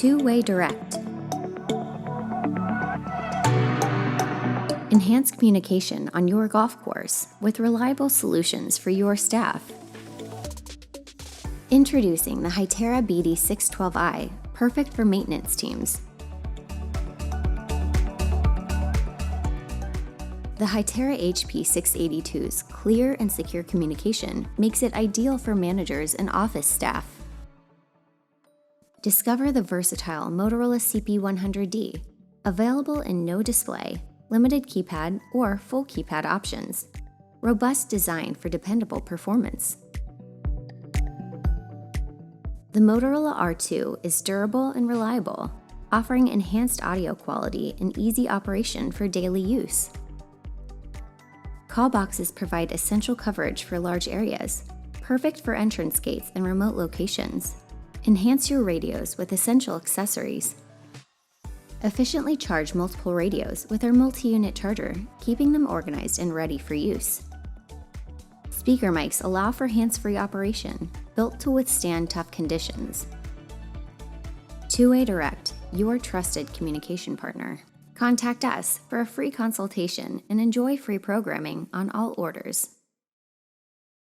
Two-way direct. Enhance communication on your golf course with reliable solutions for your staff. Introducing the Hytera BD612i, perfect for maintenance teams. The Hytera HP682's clear and secure communication makes it ideal for managers and office staff. Discover the versatile Motorola CP100D, available in no display, limited keypad, or full keypad options. Robust design for dependable performance. The Motorola R2 is durable and reliable, offering enhanced audio quality and easy operation for daily use. Call boxes provide essential coverage for large areas, perfect for entrance gates and remote locations. Enhance your radios with essential accessories. Efficiently charge multiple radios with our multi-unit charger, keeping them organized and ready for use. Speaker mics allow for hands-free operation, built to withstand tough conditions. Two-way direct, your trusted communication partner. Contact us for a free consultation and enjoy free programming on all orders.